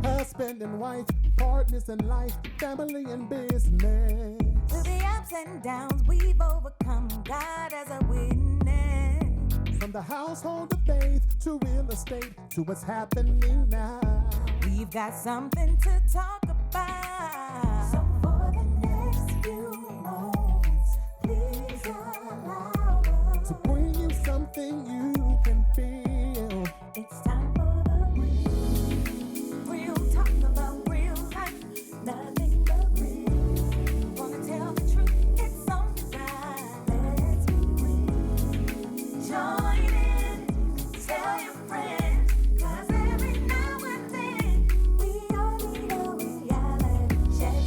husband and wife, partners in life, family and business. Through the ups and downs we've overcome, God as a witness. From the household of faith to real estate to what's happening now. We've got something to talk about. So for the next few moments, please allow us to bring you something you can feel. It's time for the real talk about real life, nothing but real. Wanna tell the truth, it's on design. Let's be real. Join in, tell your friends, 'cause every now and then we all need a reality check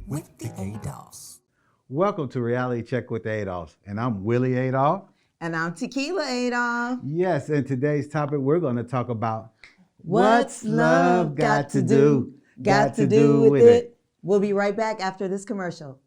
with the Adolphs. Welcome to Reality Check with the Adolphs, and I'm Willie Adolph. And I'm Tequila Adolph. Yes, and today's topic, we're going to talk about What's love got to do? Got to do with it. We'll be right back after this commercial.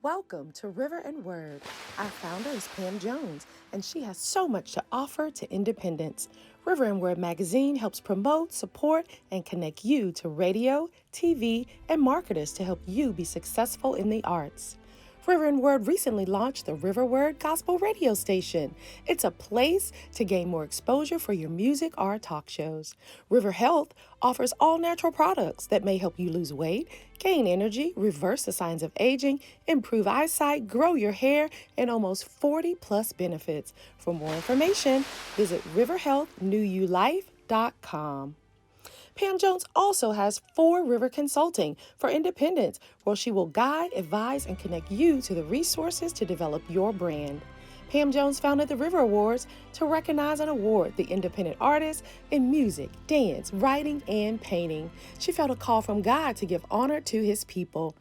Welcome to River and Word. Our founder is Pam Jones, and she has so much to offer to independents. River and Word magazine helps promote, support, and connect you to radio, TV, and marketers to help you be successful in the arts. River and Word recently launched the River Word Gospel Radio Station. It's a place to gain more exposure for your music or talk shows. River Health offers all natural products that may help you lose weight, gain energy, reverse the signs of aging, improve eyesight, grow your hair, and almost 40 plus benefits. For more information, visit riverhealthnewulife.com. Pam Jones also has 4 River Consulting for independents, where she will guide, advise, and connect you to the resources to develop your brand. Pam Jones founded the River Awards to recognize and award the independent artists in music, dance, writing, and painting. She felt a call from God to give honor to his people.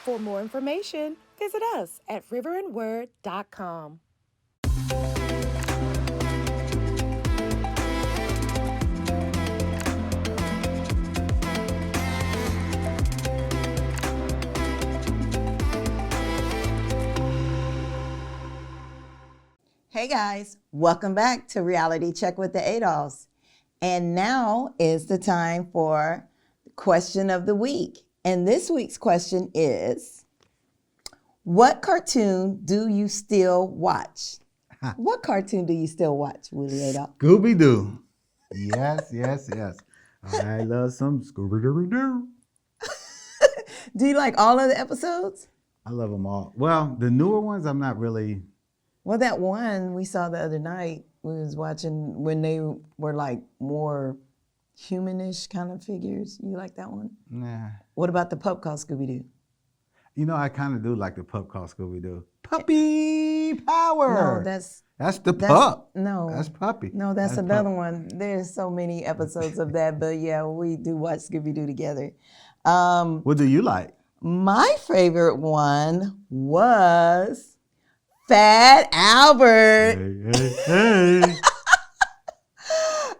For more information, visit us at riverandword.com. Hey guys, welcome back to Reality Check with the Adolphs. And now is the time for question of the week. And this week's question is, what cartoon do you still watch? What cartoon do you still watch, Willie Adolph? Scooby-Doo. Yes, yes, yes. I love some Scooby-Doo. Do you like all of the episodes? I love them all. Well, the newer ones, I'm not really. Well, that one we saw the other night, we was watching when they were like more humanish kind of figures. You like that one? Nah. What about the pup called Scooby-Doo? You know, I kind of do like the pup called Scooby-Doo. Puppy Power. No, that's pup. No. That's Puppy. No, that's pup. another one. There's so many episodes of that, but yeah, we do watch Scooby-Doo together. What do you like? My favorite one was Fat Albert. Hey.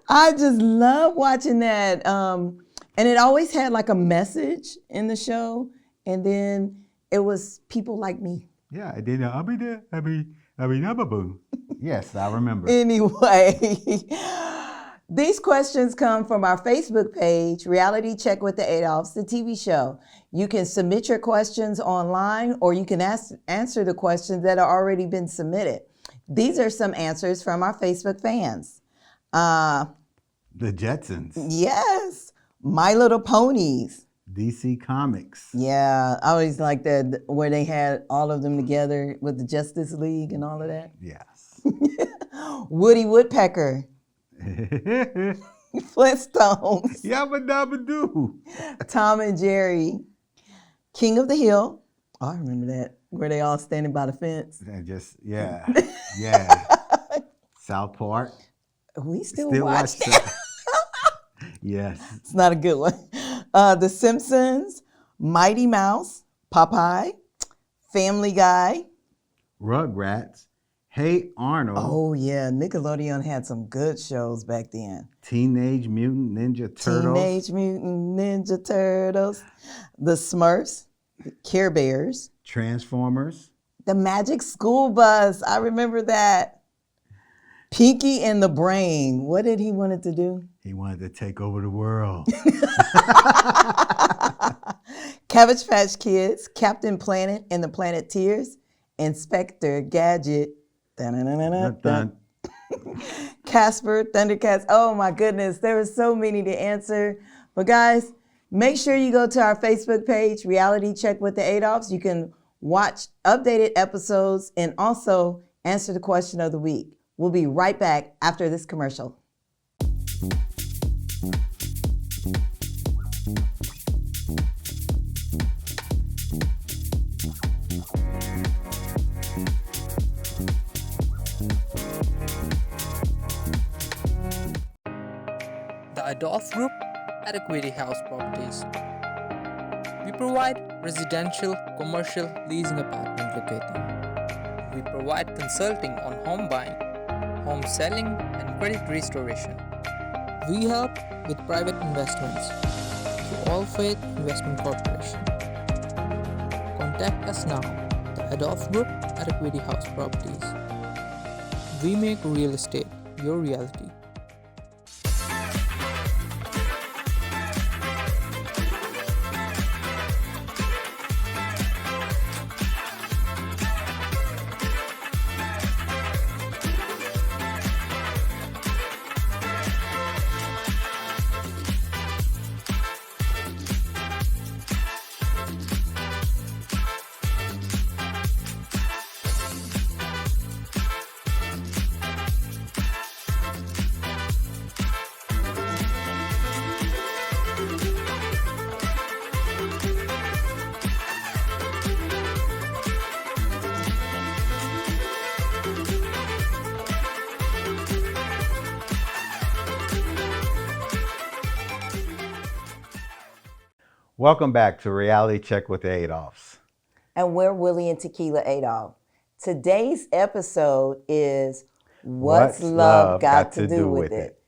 I just love watching that. And it always had like a message in the show. And then it was people like me. Yeah, I did. I'll be there. I'll be number boo. Yes, I remember. Anyway, these questions come from our Facebook page, Reality Check with the Adolphs, the TV show. You can submit your questions online, or you can answer the questions that have already been submitted. These are some answers from our Facebook fans. The Jetsons. Yes. My Little Ponies. DC Comics. Yeah, I always liked that where they had all of them together with the Justice League and all of that. Yes. Woody Woodpecker. Flintstones. Yabba dabba doo. Tom and Jerry. King of the Hill. Oh, I remember that. Where they all standing by the fence. And just, yeah. Yeah. South Park. We still watch that. that. Yes. It's not a good one. The Simpsons, Mighty Mouse, Popeye, Family Guy, Rugrats, Hey Arnold. Oh, yeah. Nickelodeon had some good shows back then. Teenage Mutant Ninja Turtles. Teenage Mutant Ninja Turtles. The Smurfs. Care Bears. Transformers. The Magic School Bus. I remember that. Pinky and the Brain. What did he want it to do? He wanted to take over the world. Cabbage Patch Kids. Captain Planet and the Planeteers. Inspector Gadget. Dun. Casper, Thundercats. Oh my goodness, there were so many to answer. But guys, make sure you go to our Facebook page, Reality Check with the Adolphs. You can watch updated episodes and also answer the question of the week. We'll be right back after this commercial. The Adolphs Group at Equity House Properties. We provide residential, commercial leasing apartment locating. We provide consulting on home buying, home selling, and credit restoration. We help with private investments through All Faith Investment Corporation. Contact us now, the Adolphs Group at Equity House Properties. We make real estate your reality. Welcome back to Reality Check with the Adolphs. And we're Willie and Tequila Adolph. Today's episode is What's Love Got to Do with It?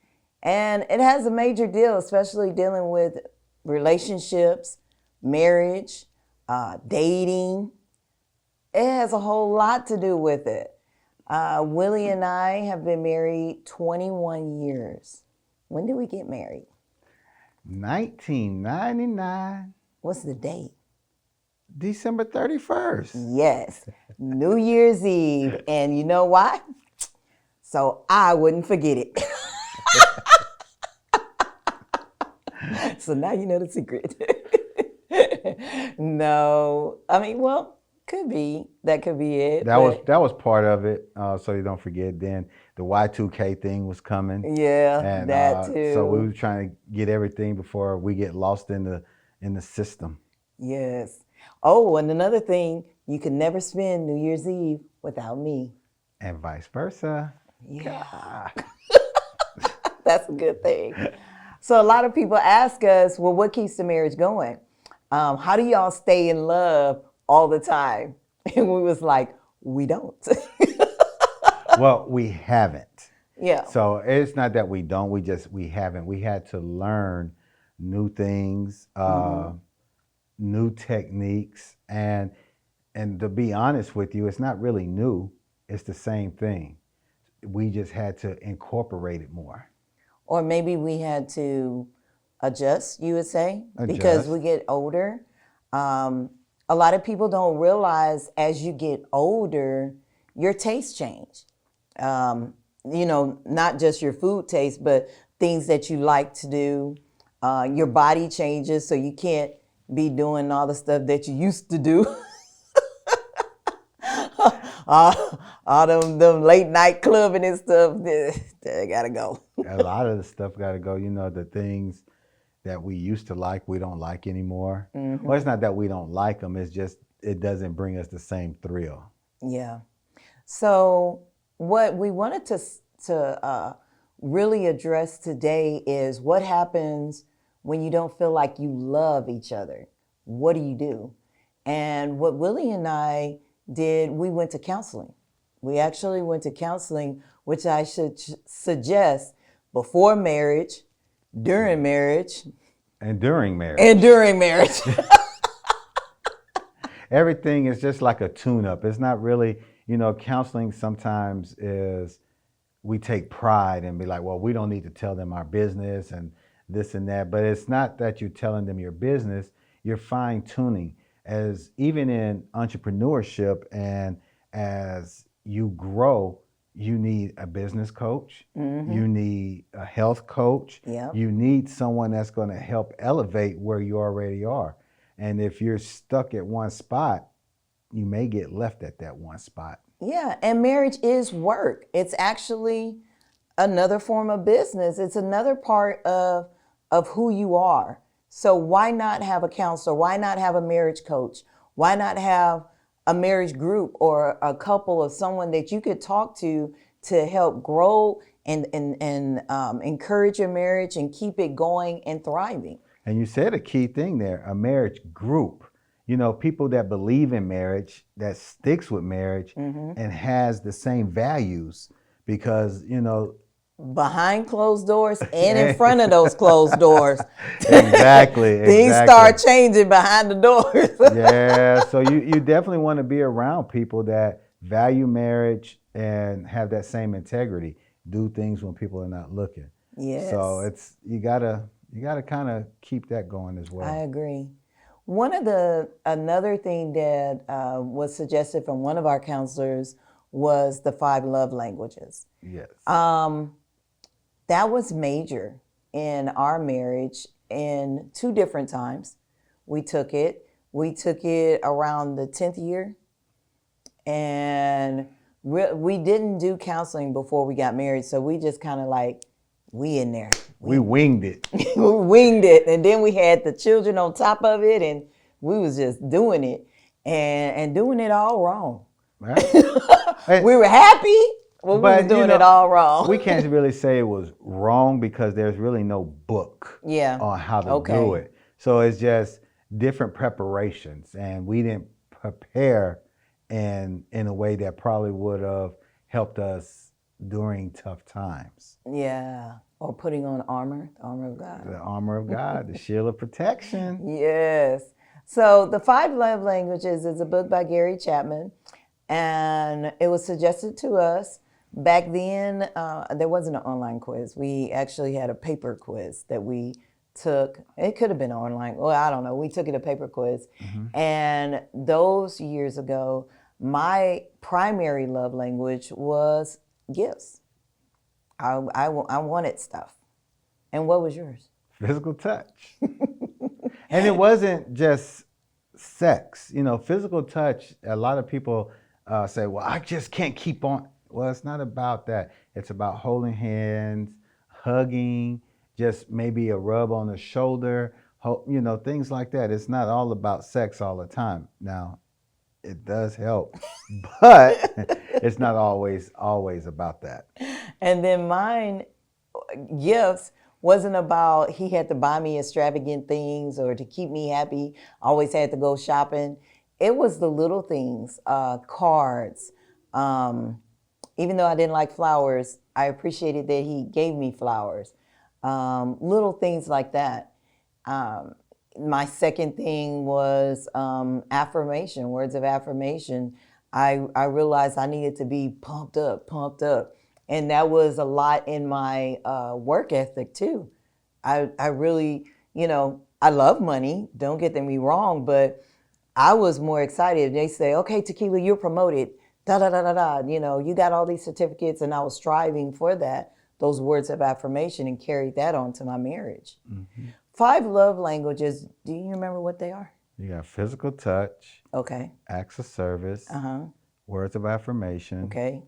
And it has a major deal, especially dealing with relationships, marriage, dating. It has a whole lot to do with it. Willie and I have been married 21 years. When did we get married? 1999, What's the date? December 31st. Yes, New Year's Eve. And you know why? So I wouldn't forget it. So now you know the secret. No, I mean, well, could be. That could be it. That was part of it, so you don't forget. Then the Y2K thing was coming. Yeah, and, that too. So we were trying to get everything before we get lost in the system. Yes. Oh, and another thing, you can never spend New Year's Eve without me. And vice versa. Yeah. That's a good thing. So a lot of people ask us, well, what keeps the marriage going? How do y'all stay in love all the time? And we was like, we don't. Well, we haven't. Yeah. So it's not that we don't, we haven't. We had to learn new things, new techniques, and to be honest with you, it's not really new. It's the same thing. We just had to incorporate it more. Or maybe we had to adjust, you would say, because we get older. A lot of people don't realize as you get older, your tastes change. You know, not just your food taste, but things that you like to do. Your body changes, so you can't be doing all the stuff that you used to do. All them late night clubbing and stuff, they gotta go. A lot of the stuff gotta go. You know, the things that we used to like, we don't like anymore. Mm-hmm. Well, it's not that we don't like them, it's just it doesn't bring us the same thrill. Yeah. So what we wanted to really address today is what happens when you don't feel like you love each other. What do you do? And what Willie and I did, we went to counseling We actually went to counseling, which I should suggest before marriage, during marriage, And during marriage. and during marriage. Everything is just like a tune-up. It's not really, counseling sometimes is we take pride and be like, well, we don't need to tell them our business and this and that. But it's not that you're telling them your business, you're fine-tuning. As even in entrepreneurship and as you grow, you need a business coach, you need a health coach, Yep. you need someone that's going to help elevate where you already are. And if you're stuck at one spot, you may get left at that one spot. Yeah, and marriage is work. It's actually another form of business. It's another part of who you are. So why not have a counselor? Why not have a marriage coach? Why not have a marriage group or a couple of someone that you could talk to help grow and encourage your marriage and keep it going and thriving? And you said a key thing there, a marriage group. People that believe in marriage, that sticks with marriage and has the same values because, Behind closed doors and in front of those closed doors. Exactly. Things start changing behind the doors. Yeah, so you definitely want to be around people that value marriage and have that same integrity. Do things when people are not looking. Yes. So you gotta kind of keep that going as well. I agree. Another thing that was suggested from one of our counselors was the 5 love languages. Yes. That was major in our marriage in 2 different times. We took it around the 10th year, and we didn't do counseling before we got married, so we just kind of we in there. We winged it. We winged it, and then we had the children on top of it, and we was just doing it and doing it all wrong. Right? We were happy, but we were doing it all wrong. We can't really say it was wrong because there's really no book on how to do it. So it's just different preparations, and we didn't prepare in a way that probably would have helped us during tough times. Yeah, or putting on armor, the armor of God. The armor of God, the shield of protection. Yes. So The 5 Love Languages is a book by Gary Chapman, and it was suggested to us. Back then, there wasn't an online quiz. We actually had a paper quiz that we took. It could have been online. Well, I don't know. We took it a paper quiz. And those years ago, my primary love language was gifts. I wanted stuff. And what was yours? Physical touch. And it wasn't just sex. Physical touch, a lot of people say, well, I just can't keep on. Well, it's not about that. It's about holding hands, hugging, just maybe a rub on the shoulder, things like that. It's not all about sex all the time. Now, it does help, but it's not always about that. And then mine, gifts, wasn't about he had to buy me extravagant things or to keep me happy. I always had to go shopping. It was the little things, cards. Even though I didn't like flowers, I appreciated that he gave me flowers. Little things like that. My second thing was affirmation, words of affirmation. I realized I needed to be pumped up. And that was a lot in my work ethic too. I really, I love money, don't get me wrong, but I was more excited. They say, okay, Tequila, you're promoted, you got all these certificates, and I was striving for that, those words of affirmation, and carried that on to my marriage. 5 love languages, do you remember what they are? You got physical touch. Okay. Acts of service. Words of affirmation. Okay.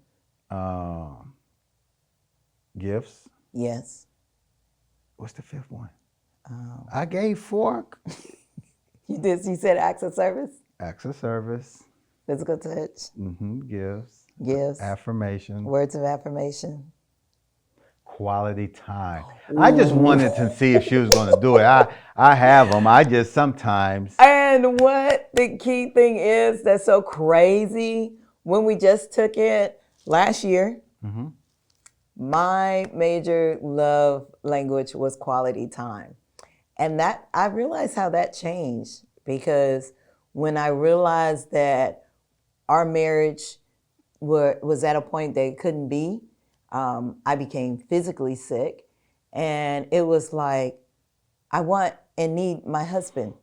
Gifts. Yes. What's the 5th one? I gave 4. You said acts of service? Acts of service. Physical touch. Gifts. Affirmation. Words of affirmation. Quality time. I just wanted to see if she was going to do it. I have them. I just sometimes. And what the key thing is that's so crazy, when we just took it, Last year, Mm-hmm. my major love language was quality time. And that I realized how that changed because when I realized that our marriage was at a point that it couldn't be, I became physically sick. And it was like, I want and need my husband.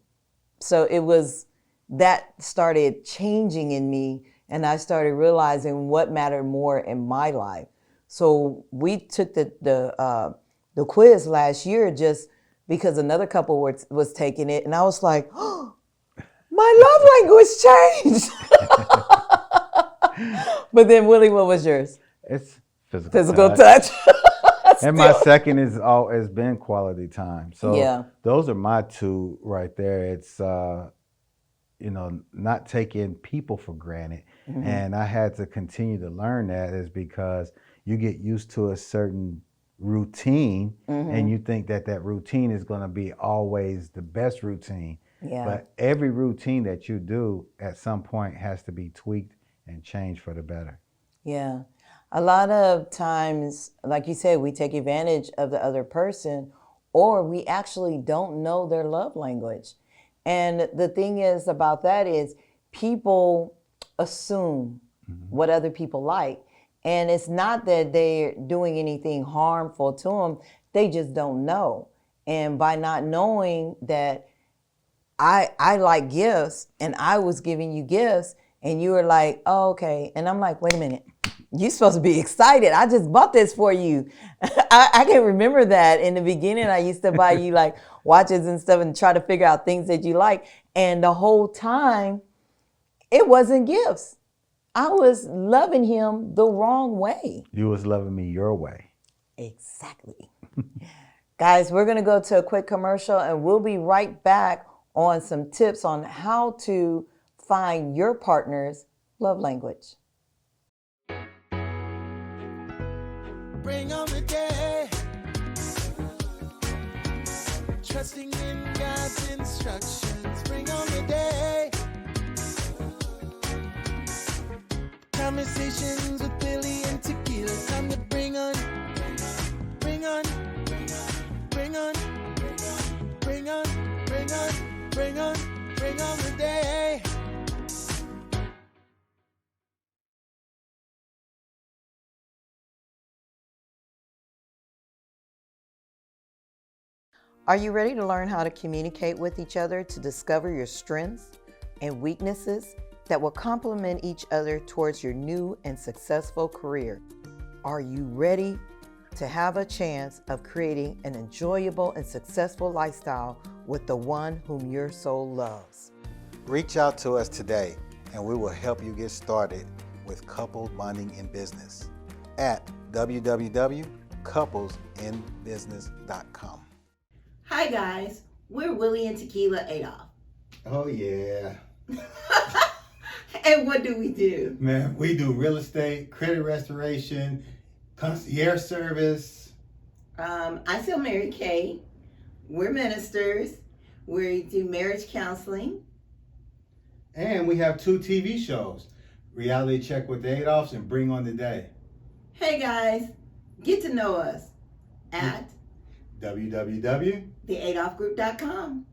So it was that started changing in me, and I started realizing what mattered more in my life. So we took the quiz last year just because another couple was taking it, and I was like, oh, my love language changed. But then, Willie, what was yours? It's physical, Physical touch. touch. And my second is has been quality time. So Yeah. those are my two right there. It's not taking people for granted. Mm-hmm. And I had to continue to learn that is because you get used to a certain routine and you think that routine is going to be always the best routine. Yeah. But every routine that you do at some point has to be tweaked and changed for the better. Yeah. A lot of times, like you said, we take advantage of the other person, or we actually don't know their love language. And the thing is about that is people assume what other people like. And it's not that they're doing anything harmful to them. They just don't know. And by not knowing that I like gifts and I was giving you gifts and you were like, oh, okay. And I'm like, wait a minute. You're supposed to be excited. I just bought this for you. I can remember that in the beginning. I used to buy you like watches and stuff and try to figure out things that you like. And the whole time, it wasn't gifts. I was loving him the wrong way. You was loving me your way. Exactly. Guys, we're going to go to a quick commercial and we'll be right back on some tips on how to find your partner's love language. Bring on the day. Trusting in God's instructions. Bring on the day. Conversations with Billy and Tequila. Time to bring on, bring on, bring on, bring on, bring on, bring on, bring on the day. Are you ready to learn how to communicate with each other to discover your strengths and weaknesses that will complement each other towards your new and successful career? Are you ready to have a chance of creating an enjoyable and successful lifestyle with the one whom your soul loves? Reach out to us today and we will help you get started with couple bonding in business at www.couplesinbusiness.com. Hi guys, we're Willie and Tequila Adolph. Oh yeah. And what do we do? Man, we do real estate, credit restoration, concierge service. I sell Mary Kay. We're ministers. We do marriage counseling. And we have 2 TV shows, Reality Check with the Adolphs and Bring on the Day. Hey guys, get to know us at www.theadolphgroup.com.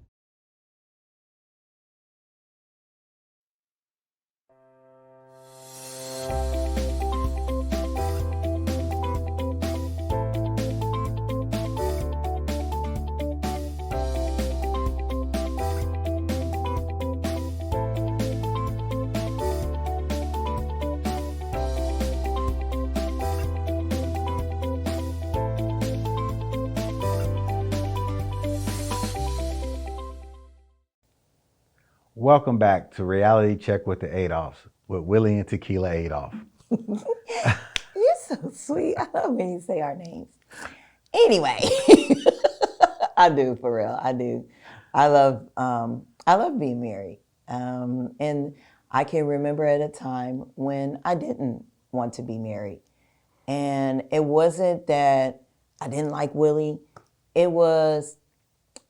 Welcome back to Reality Check with the Adolphs with Willie and Tequila Adolph. You're so sweet. I love when you say our names. Anyway, I do, for real. I do. I love being married. And I can remember at a time when I didn't want to be married. And it wasn't that I didn't like Willie. It was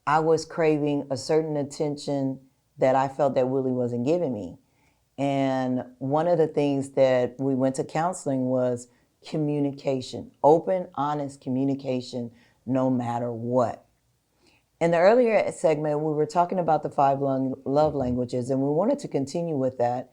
I was craving a certain attention that I felt that Willie wasn't giving me. And one of the things that we went to counseling was communication, open, honest communication, no matter what. In the earlier segment, we were talking about the five love languages, and we wanted to continue with that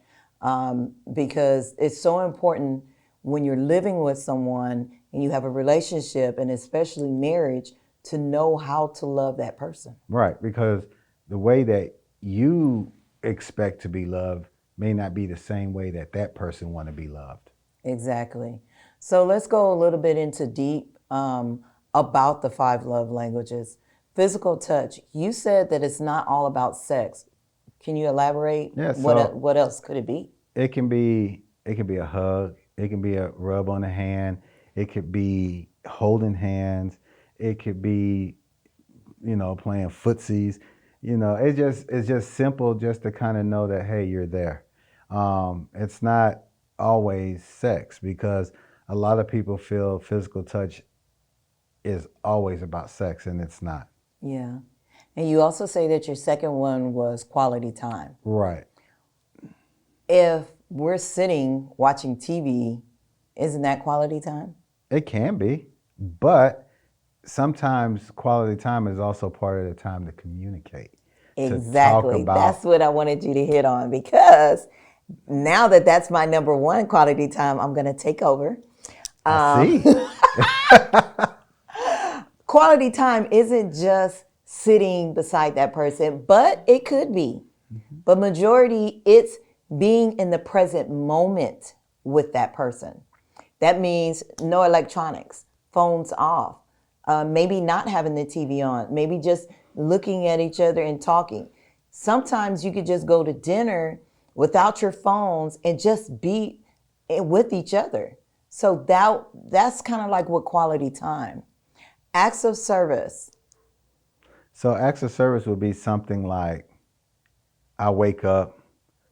because it's so important when you're living with someone and you have a relationship, and especially marriage, to know how to love that person. Right, because the way that you expect to be loved may not be the same way that that person want to be loved. Exactly. So let's go a little bit into deep about the five love languages. Physical touch. You said that it's not all about sex. Can you elaborate? Yeah, What else could it be? It can be a hug, it can be a rub on the hand, it could be holding hands, it could be, playing footsies. It's just simple just to kind of know that, hey, you're there. It's not always sex, because a lot of people feel physical touch is always about sex, and it's not. Yeah. And you also say that your second one was quality time. Right. If we're sitting watching TV, isn't that quality time? It can be, but sometimes quality time is also part of the time to communicate. Exactly. That's what I wanted you to hit on, because now that that's my number one quality time, I'm going to take over. I see. Quality time isn't just sitting beside that person, but it could be. Mm-hmm. But majority, it's being in the present moment with that person. That means no electronics, phones off, maybe not having the TV on, maybe just looking at each other and talking. Sometimes you could just go to dinner without your phones and just be with each other. So that's kind of like what quality time. Acts of service. So acts of service would be something like, I wake up,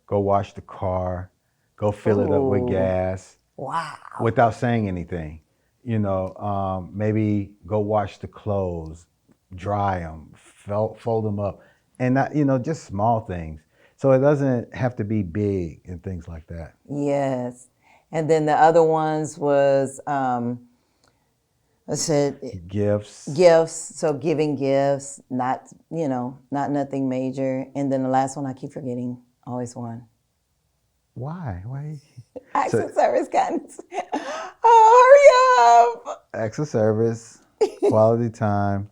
go wash the car, go fill it up with gas. Wow. Without saying anything. Maybe go wash the clothes, dry them, fold them up, and not, just small things. So it doesn't have to be big and things like that. Yes. And then the other ones was, I said gifts. So giving gifts, not nothing major. And then the last one I keep forgetting, always one. Why? Acts of service, guys. Oh, hurry up. Acts of service, quality time,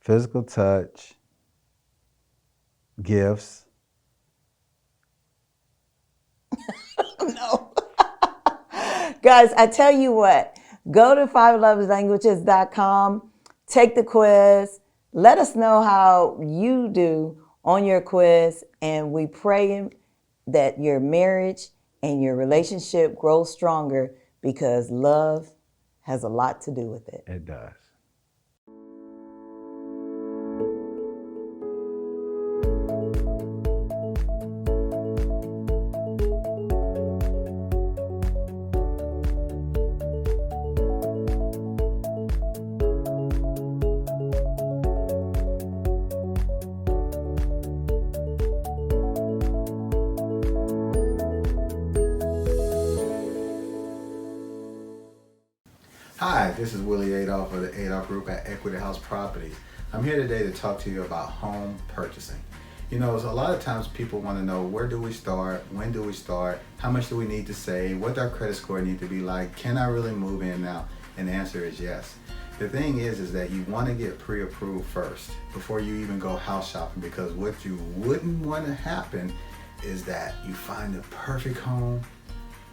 physical touch, gifts. No. Guys, I tell you what, go to fivelovelanguages.com, take the quiz, let us know how you do on your quiz, and we pray that your marriage and your relationship grows stronger, because love has a lot to do with it. It does. Hi, this is Willie Adolph of the Adolph Group at Equity House Properties. I'm here today to talk to you about home purchasing. So a lot of times people want to know, where do we start? When do we start? How much do we need to save? What does our credit score need to be like? Can I really move in now? And the answer is yes. The thing is that you want to get pre-approved first before you even go house shopping, because what you wouldn't want to happen is that you find the perfect home,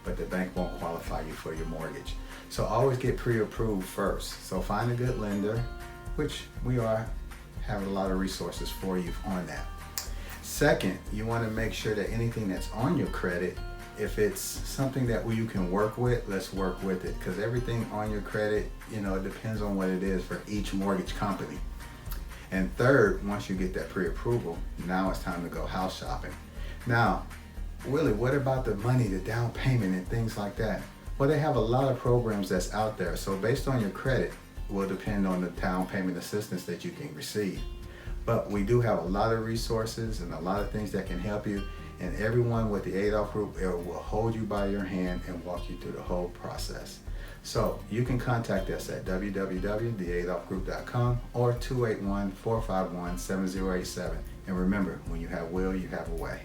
but the bank won't qualify you for your mortgage. So always get pre-approved first. So find a good lender, which we have a lot of resources for you on that. Second, you want to make sure that anything that's on your credit, if it's something that you can work with, let's work with it, because everything on your credit, it depends on what it is for each mortgage company. And third, once you get that pre-approval, now it's time to go house shopping. Now, Willie, what about the money, the down payment and things like that? Well, they have a lot of programs that's out there. So based on your credit will depend on the down payment assistance that you can receive. But we do have a lot of resources and a lot of things that can help you. And everyone with the Adolphs Group will hold you by your hand and walk you through the whole process. So you can contact us at www.theadolphsgroup.com or 281-451-7087. And remember, when you have will, you have a way.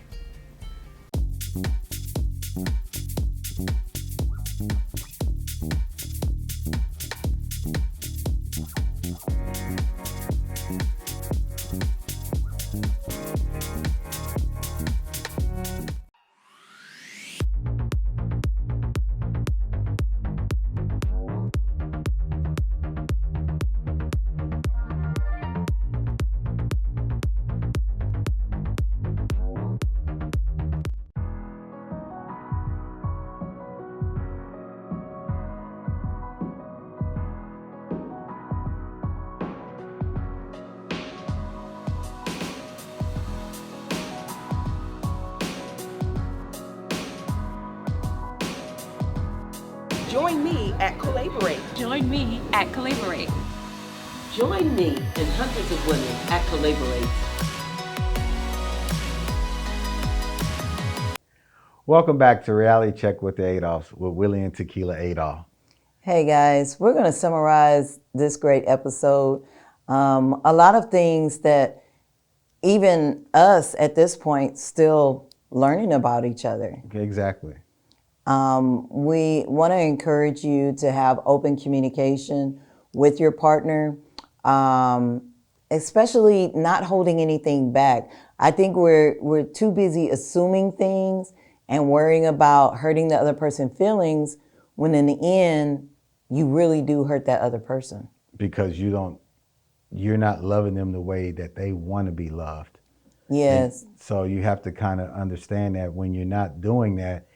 Join me at Collaborate. Join me at Collaborate. Join me and hundreds of women at Collaborate. Welcome back to Reality Check with the Adolphs with Willie and Tequila Adolph. Hey guys, we're going to summarize this great episode. A lot of things that even us at this point still learning about each other. Exactly. We want to encourage you to have open communication with your partner, especially not holding anything back. I think we're too busy assuming things and worrying about hurting the other person's feelings when in the end, you really do hurt that other person. Because you're not loving them the way that they want to be loved. Yes. And so you have to kind of understand that when you're not doing that,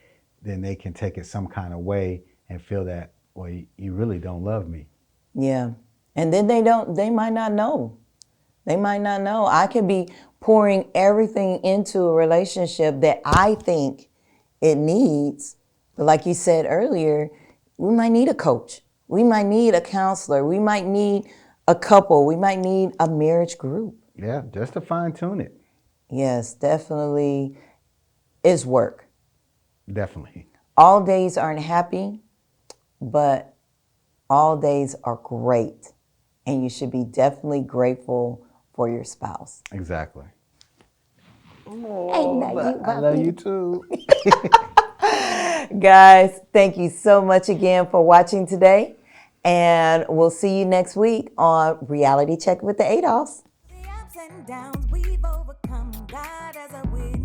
then they can take it some kind of way and feel that, well, you really don't love me. Yeah. And then they might not know. They might not know. I could be pouring everything into a relationship that I think it needs. But like you said earlier, we might need a coach. We might need a counselor. We might need a couple. We might need a marriage group. Yeah, just to fine tune it. Yes, definitely is work. Definitely. All days aren't happy, but all days are great. And you should be definitely grateful for your spouse. Exactly. Oh, I love you too. Guys, thank you so much again for watching today. And we'll see you next week on Reality Check with the Adolphs. The ups and downs we've overcome, God as a witness.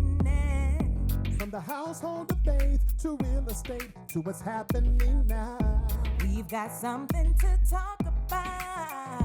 From the household of faith to real estate to what's happening now. We've got something to talk about.